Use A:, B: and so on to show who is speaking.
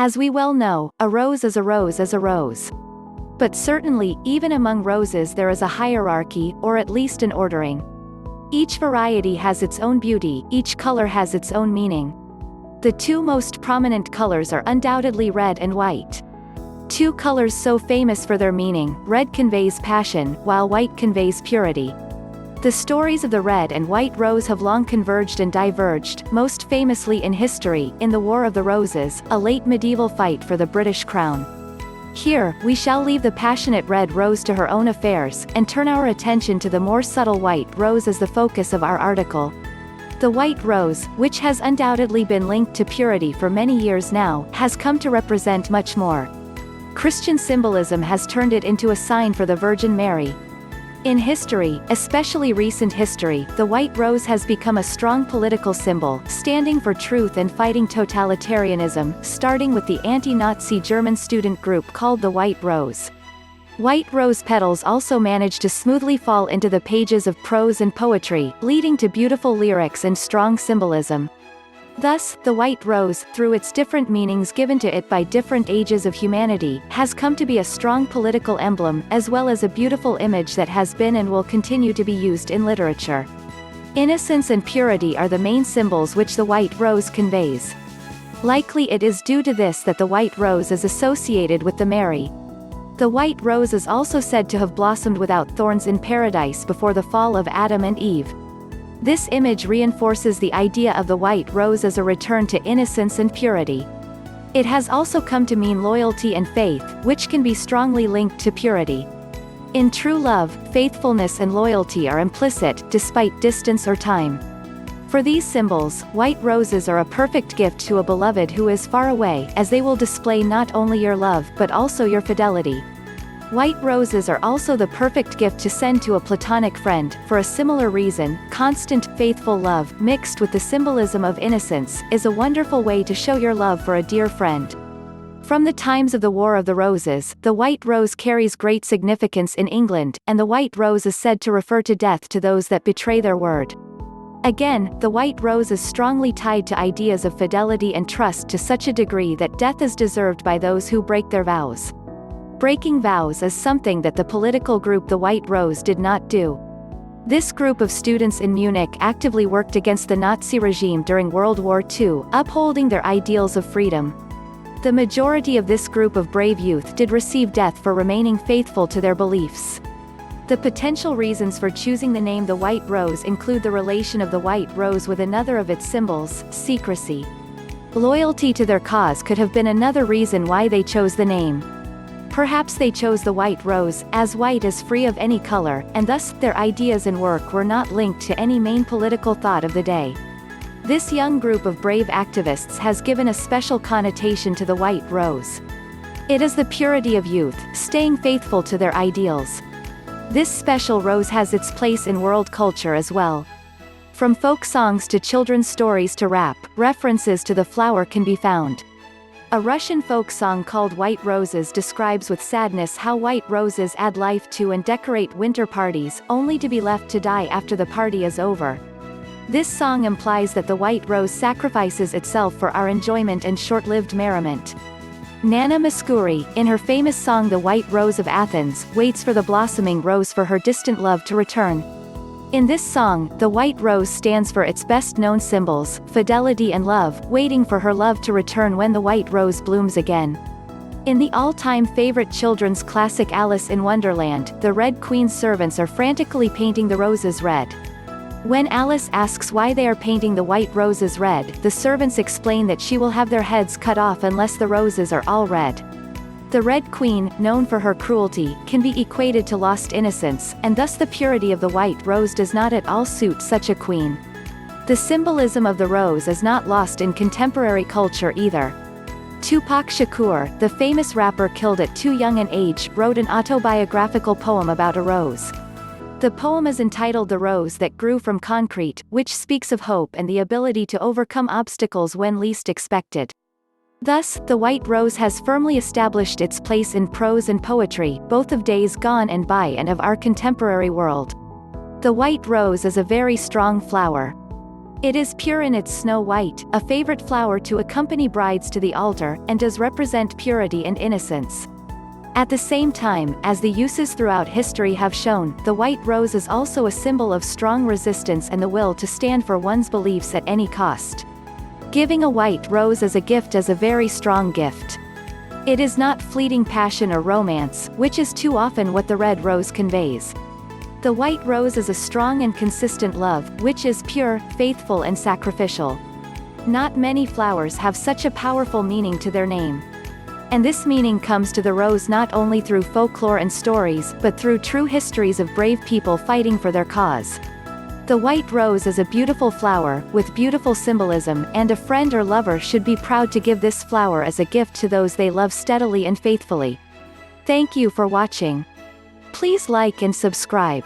A: As we well know, a rose is a rose is a rose. But certainly, even among roses there is a hierarchy, or at least an ordering. Each variety has its own beauty, each color has its own meaning. The two most prominent colors are undoubtedly red and white. Two colors so famous for their meaning, red conveys passion, while white conveys purity. The stories of the red and white rose have long converged and diverged, most famously in history, in the War of the Roses, a late medieval fight for the British crown. Here, we shall leave the passionate red rose to her own affairs, and turn our attention to the more subtle white rose as the focus of our article. The white rose, which has undoubtedly been linked to purity for many years now, has come to represent much more. Christian symbolism has turned it into a sign for the Virgin Mary. In history, especially recent history, the white rose has become a strong political symbol, standing for truth and fighting totalitarianism, starting with the anti-Nazi German student group called the White Rose. White rose petals also manage to smoothly fall into the pages of prose and poetry, leading to beautiful lyrics and strong symbolism. Thus, the white rose, through its different meanings given to it by different ages of humanity, has come to be a strong political emblem, as well as a beautiful image that has been and will continue to be used in literature. Innocence and purity are the main symbols which the white rose conveys. Likely it is due to this that the white rose is associated with the Mary. The white rose is also said to have blossomed without thorns in paradise before the fall of Adam and Eve. This image reinforces the idea of the white rose as a return to innocence and purity. It has also come to mean loyalty and faith, which can be strongly linked to purity. In true love, faithfulness and loyalty are implicit, despite distance or time. For these symbols, white roses are a perfect gift to a beloved who is far away, as they will display not only your love but also your fidelity. White roses are also the perfect gift to send to a platonic friend. For a similar reason, constant, faithful love, mixed with the symbolism of innocence, is a wonderful way to show your love for a dear friend. From the times of the War of the Roses, the white rose carries great significance in England, and the white rose is said to refer to death to those that betray their word. Again, the white rose is strongly tied to ideas of fidelity and trust to such a degree that death is deserved by those who break their vows. Breaking vows is something that the political group the White Rose did not do. This group of students in Munich actively worked against the Nazi regime during World War II, upholding their ideals of freedom. The majority of this group of brave youth did receive death for remaining faithful to their beliefs. The potential reasons for choosing the name the White Rose include the relation of the white rose with another of its symbols, secrecy. Loyalty to their cause could have been another reason why they chose the name. Perhaps they chose the white rose, as white is free of any color, and thus, their ideas and work were not linked to any main political thought of the day. This young group of brave activists has given a special connotation to the white rose. It is the purity of youth, staying faithful to their ideals. This special rose has its place in world culture as well. From folk songs to children's stories to rap, references to the flower can be found. A Russian folk song called White Roses describes with sadness how white roses add life to and decorate winter parties, only to be left to die after the party is over. This song implies that the white rose sacrifices itself for our enjoyment and short-lived merriment. Nana Mouskouri, in her famous song The White Rose of Athens, waits for the blossoming rose for her distant love to return. In this song, the white rose stands for its best-known symbols, fidelity and love, waiting for her love to return when the white rose blooms again. In the all-time favorite children's classic Alice in Wonderland, the Red Queen's servants are frantically painting the roses red. When Alice asks why they are painting the white roses red, the servants explain that she will have their heads cut off unless the roses are all red. The Red Queen, known for her cruelty, can be equated to lost innocence, and thus the purity of the white rose does not at all suit such a queen. The symbolism of the rose is not lost in contemporary culture either. Tupac Shakur, the famous rapper killed at too young an age, wrote an autobiographical poem about a rose. The poem is entitled The Rose That Grew from Concrete, which speaks of hope and the ability to overcome obstacles when least expected. Thus, the white rose has firmly established its place in prose and poetry, both of days gone and by and of our contemporary world. The white rose is a very strong flower. It is pure in its snow white, a favorite flower to accompany brides to the altar, and does represent purity and innocence. At the same time, as the uses throughout history have shown, the white rose is also a symbol of strong resistance and the will to stand for one's beliefs at any cost. Giving a white rose as a gift is a very strong gift. It is not fleeting passion or romance, which is too often what the red rose conveys. The white rose is a strong and consistent love, which is pure, faithful and sacrificial. Not many flowers have such a powerful meaning to their name. And this meaning comes to the rose not only through folklore and stories, but through true histories of brave people fighting for their cause. The white rose is a beautiful flower, with beautiful symbolism, and a friend or lover should be proud to give this flower as a gift to those they love steadily and faithfully. Thank you for watching. Please like and subscribe.